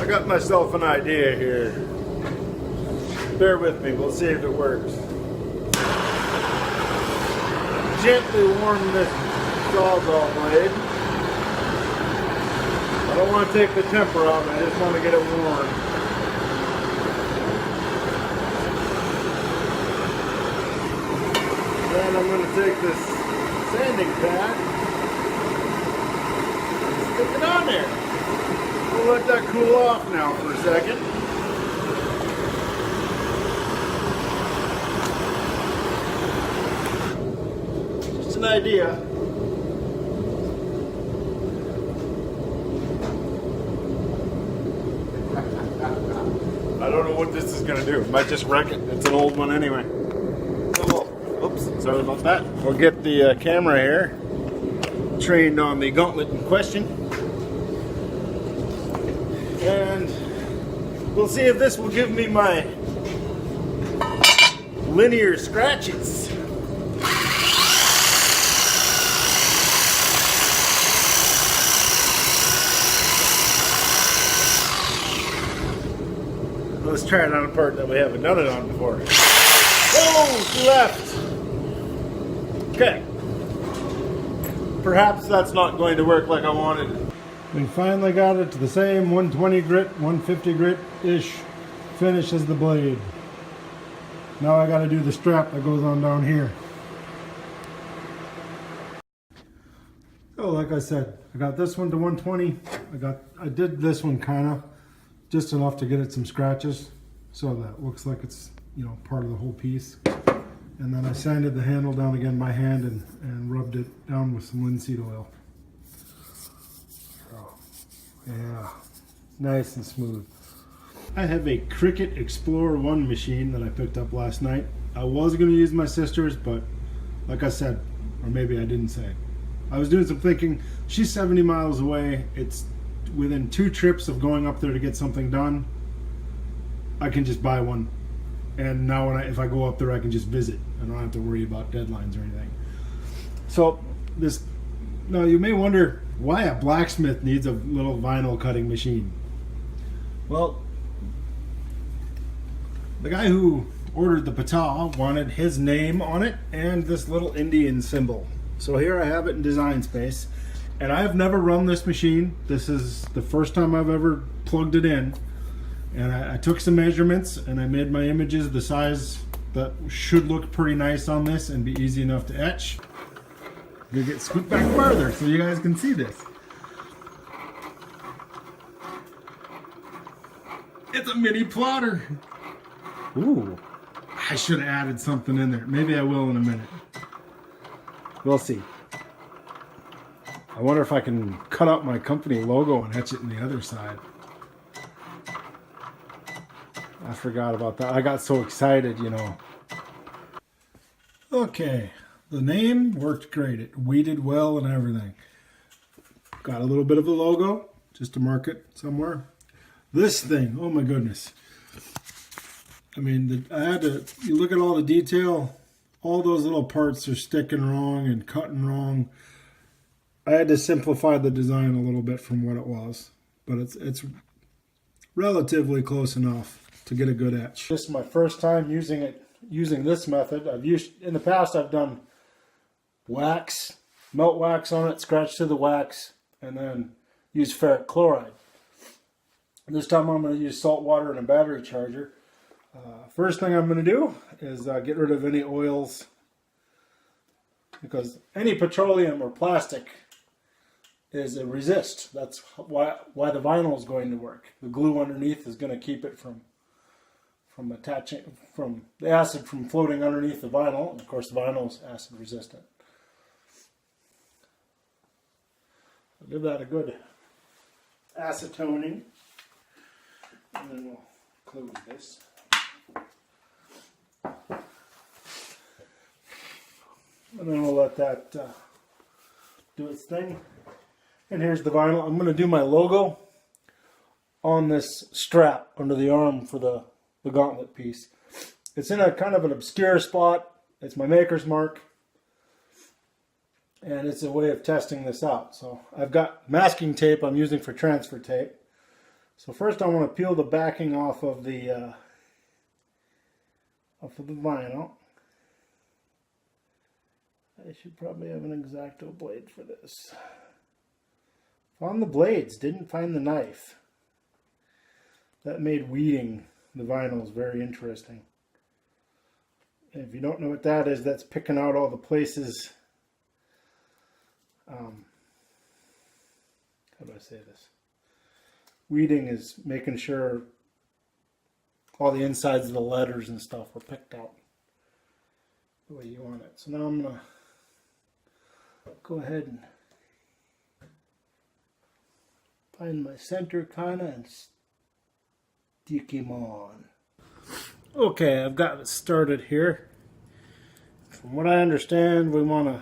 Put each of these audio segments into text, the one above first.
got myself an idea here. Bear with me, we'll see if it works. Gently warm this sawzall blade. I don't want to take the temper off, I just want to get it warm. Then I'm going to take this sanding pad and stick it on there. We'll let that cool off now for a second. Just an idea. I don't know what this is going to do. Might just wreck it. It's an old one anyway. Oops, sorry about that. We'll get the camera here trained on the gauntlet in question. And we'll see if this will give me my linear scratches. Let's try it on a part that we haven't done it on before. Oh, to the left. Okay. Perhaps that's not going to work like I wanted. We finally got it to the same 120 grit, 150 grit-ish finish as the blade. Now I got to do the strap that goes on down here. So like I said, I got this one to 120. I did this one kind of just enough to get it some scratches, so that looks like it's, you know, part of the whole piece. And then I sanded the handle down again by hand and rubbed it down with some linseed oil. So, yeah, nice and smooth. I have a Cricut Explorer 1 machine that I picked up last night. I was going to use my sister's, but like I said, or maybe I didn't say, I was doing some thinking. She's 70 miles away. It's within 2 trips of going up there to get something done. I can just buy one. And now if I go up there, I can just visit. I don't have to worry about deadlines or anything. So now you may wonder why a blacksmith needs a little vinyl cutting machine. Well, the guy who ordered the patah wanted his name on it and this little Indian symbol. So here I have it in Design Space. And I have never run this machine. This is the first time I've ever plugged it in. And I took some measurements and I made my images the size that should look pretty nice on this and be easy enough to etch. I'm gonna get scoot back farther so you guys can see this. It's a mini plotter. Ooh, I should have added something in there. Maybe I will in a minute. We'll see. I wonder if I can cut out my company logo and etch it in the other side. I forgot about that. I got so excited, you know. Okay, the name worked great. It weeded well and everything. Got a little bit of the logo just to mark it somewhere. This thing, oh my goodness. I mean, you look at all the detail. All those little parts are sticking wrong and cutting wrong. I had to simplify the design a little bit from what it was, but it's relatively close enough to get a good etch. This is my first time using this method. In the past I've done wax, melt wax on it, scratch to the wax, and then use ferric chloride. This time I'm going to use salt water and a battery charger. First thing I'm going to do is get rid of any oils, because any petroleum or plastic is a resist. That's why the vinyl is going to work. The glue underneath is going to keep it from attaching, from the acid from floating underneath the vinyl. And of course, the vinyl is acid resistant. I'll give that a good acetoning, and then we'll close this. And then we'll let that do its thing. And here's the vinyl. I'm going to do my logo on this strap under the arm for the gauntlet piece. It's in a kind of an obscure spot. It's my maker's mark. And it's a way of testing this out. So I've got masking tape I'm using for transfer tape. So first I want to peel the backing off of the vinyl. I should probably have an X-Acto blade for this. Found the blades, didn't find the knife. That made weeding the vinyls very interesting. And if you don't know what that is, that's picking out all the places. How do I say this? Weeding is making sure all the insides of the letters and stuff are picked out the way you want it. So now I'm going to go ahead and find my center kind of and stick him on. Okay, I've got it started here. From what I understand, we want to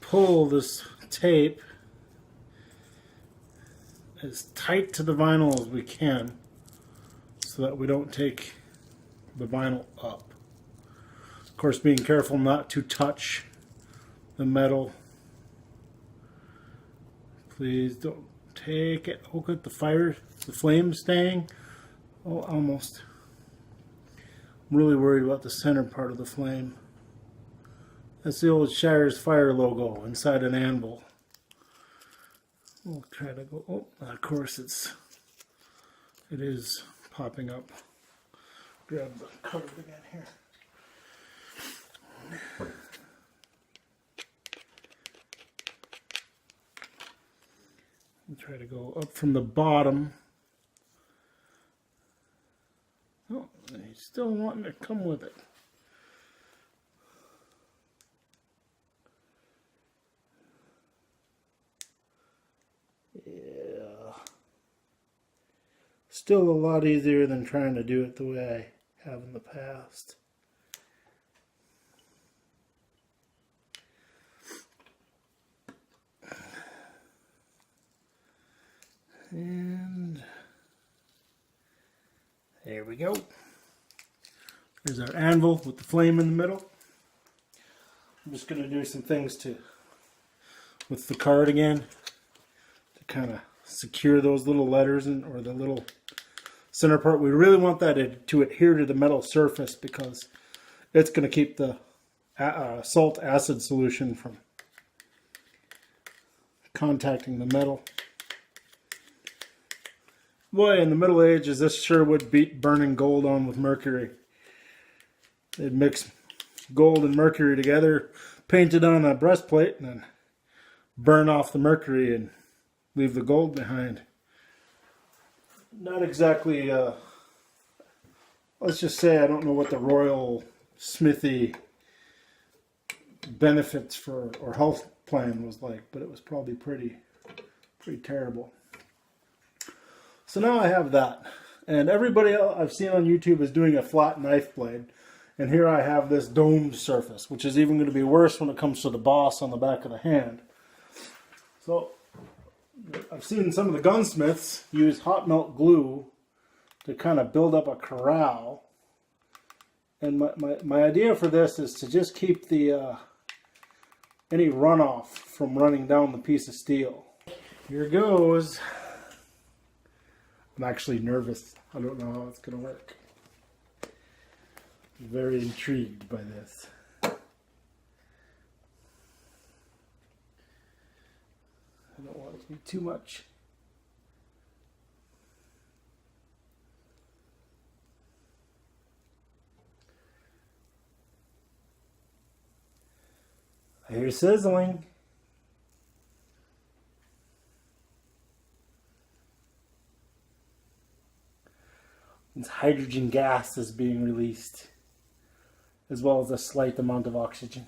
pull this tape as tight to the vinyl as we can so that we don't take the vinyl up. Of course, being careful not to touch the metal. Please don't take it. Look at the fire, the flame staying. Oh, almost. I'm really worried about the center part of the flame. That's the old Shire's Fire logo inside an anvil. We'll try to go. Oh, of course it is popping up. Grab the cover again here. We'll try to go up from the bottom. Oh, he's still wanting to come with it. Yeah. Still a lot easier than trying to do it the way I have in the past. And there we go. There's our anvil with the flame in the middle. I'm just going to do some things with the card again to kind of secure those little letters or the little center part. We really want that to adhere to the metal surface because it's going to keep the salt acid solution from contacting the metal. Boy, in the Middle Ages, this sure would beat burning gold on with mercury. They'd mix gold and mercury together, paint it on a breastplate, and then burn off the mercury and leave the gold behind. Not exactly, let's just say I don't know what the royal smithy benefits or health plan was like, but it was probably pretty terrible. So now I have that, and everybody else I've seen on YouTube is doing a flat knife blade, and here I have this domed surface, which is even going to be worse when it comes to the boss on the back of the hand. So I've seen some of the gunsmiths use hot melt glue to kind of build up a corral, and my idea for this is to just keep the any runoff from running down the piece of steel. Here goes. I'm actually nervous. I don't know how it's going to work. I'm very intrigued by this. I don't want it to be too much. I hear sizzling. Hydrogen gas is being released, as well as a slight amount of oxygen.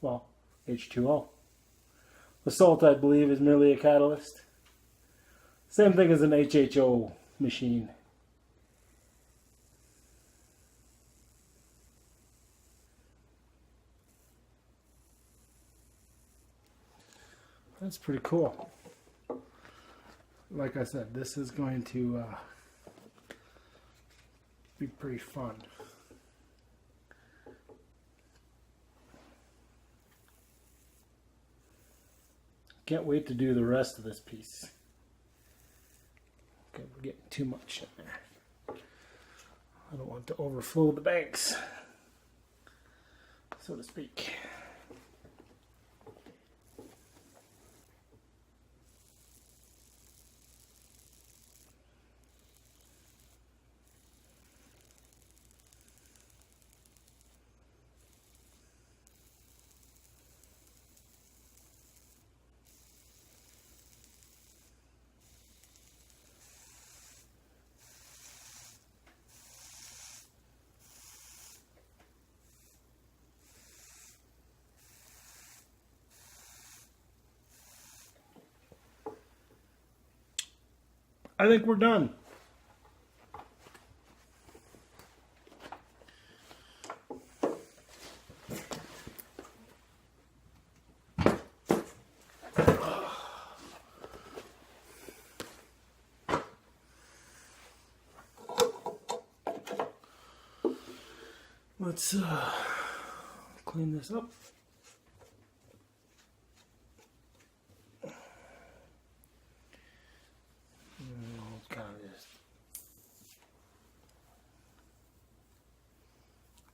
Well, H2O. The salt, I believe, is merely a catalyst. Same thing as an HHO machine. That's pretty cool. Like I said, this is going to be pretty fun. Can't wait to do the rest of this piece. Okay, we're getting too much in there. I don't want to overflow the banks, so to speak. I think we're done. Let's clean this up. Kind of just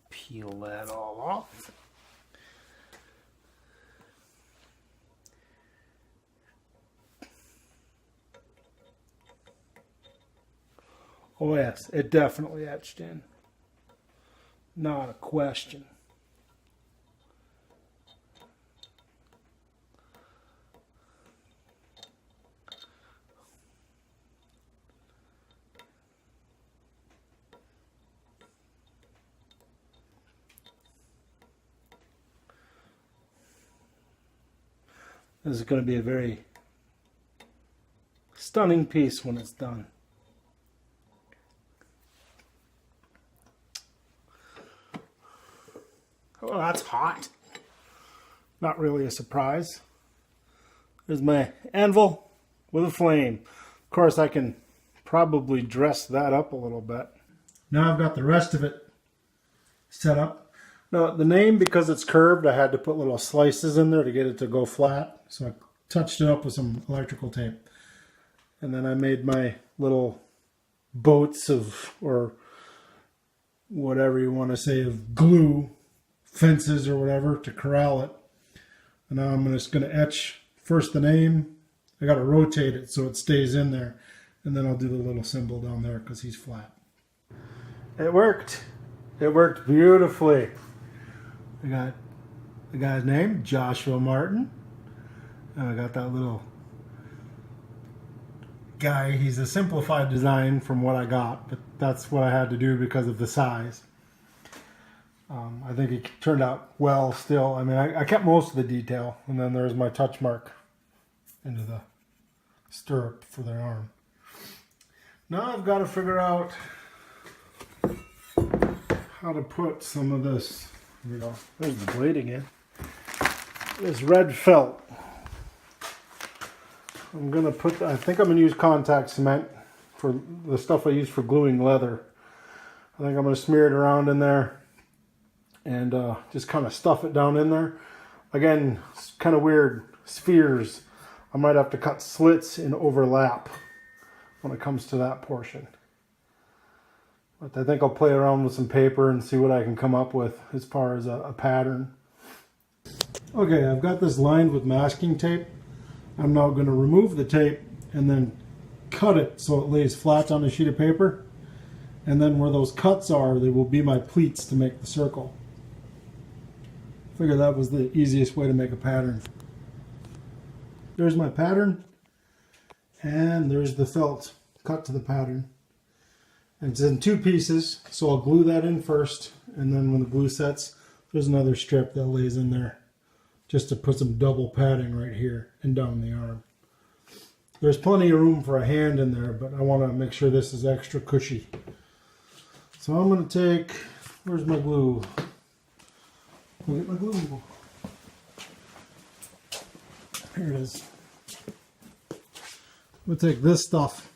peel that all off. Oh yes, it definitely etched in. Not a question. This is going to be a very stunning piece when it's done. Oh, that's hot. Not really a surprise. There's my anvil with a flame. Of course, I can probably dress that up a little bit. Now I've got the rest of it set up. Now, the name, because it's curved, I had to put little slices in there to get it to go flat. So I touched it up with some electrical tape. And then I made my little boats of, or whatever you want to say, of glue, fences or whatever, to corral it. And now I'm just going to etch first the name. I got to rotate it so it stays in there. And then I'll do the little symbol down there because he's flat. It worked. It worked beautifully. I got the guy's name, Joshua Martin. And I got that little guy. He's a simplified design from what I got, but that's what I had to do because of the size. I think it turned out well still. I mean, I kept most of the detail, and then there's my touch mark into the stirrup for their arm. Now I've got to figure out how to put some of this. Here we go. There's the blade again. This red felt. I'm going to put, I think I'm going to use contact cement for the stuff I use for gluing leather. I think I'm going to smear it around in there and just kind of stuff it down in there. Again, it's kind of weird spheres. I might have to cut slits in overlap when it comes to that portion. But I think I'll play around with some paper and see what I can come up with as far as a pattern. Okay, I've got this lined with masking tape. I'm now going to remove the tape and then cut it so it lays flat on a sheet of paper. And then where those cuts are, they will be my pleats to make the circle. Figured that was the easiest way to make a pattern. There's my pattern. And there's the felt cut to the pattern. And it's in two pieces, so I'll glue that in first, and then when the glue sets, there's another strip that lays in there just to put some double padding right here and down the arm. There's plenty of room for a hand in there, but I want to make sure this is extra cushy. So I'm going to take, where's my glue? I'll get my glue. Here it is. I'm going to take this stuff.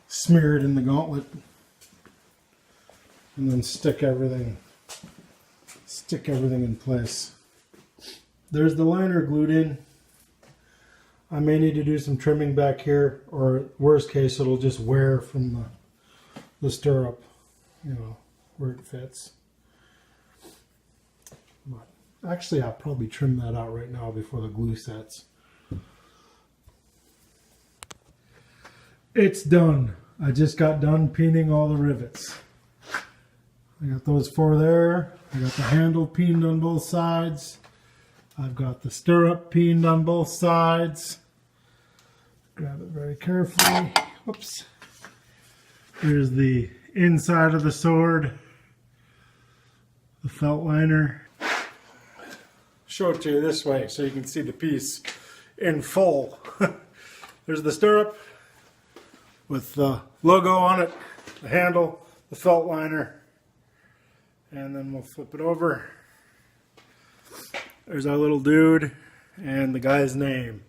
Smear it in the gauntlet and then stick everything in place. There's the liner glued in. I may need to do some trimming back here, or worst case, it'll just wear from the stirrup, you know, where it fits. But actually, I'll probably trim that out right now before the glue sets. It's done. I just got done peening all the rivets. I got those 4 there. I got the handle peened on both sides. I've got the stirrup peened on both sides. Grab it very carefully. Whoops. Here's the inside of the sword. The felt liner. Show it to you this way so you can see the piece in full. There's the stirrup with the logo on it, the handle, the felt liner. And then we'll flip it over. There's our little dude and the guy's name.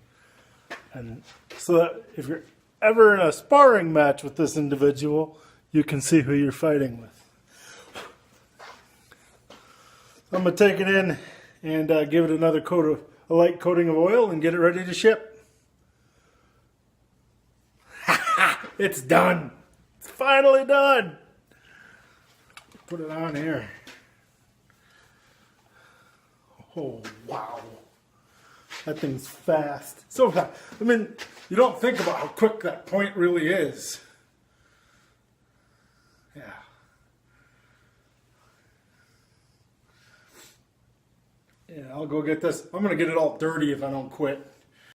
And so that if you're ever in a sparring match with this individual, you can see who you're fighting with. I'm going to take it in and give it another a light coating of oil and get it ready to ship. It's done. It's finally done. Put it on here. Oh, wow. That thing's fast. So fast. I mean, you don't think about how quick that point really is. Yeah. Yeah, I'll go get this. I'm going to get it all dirty if I don't quit.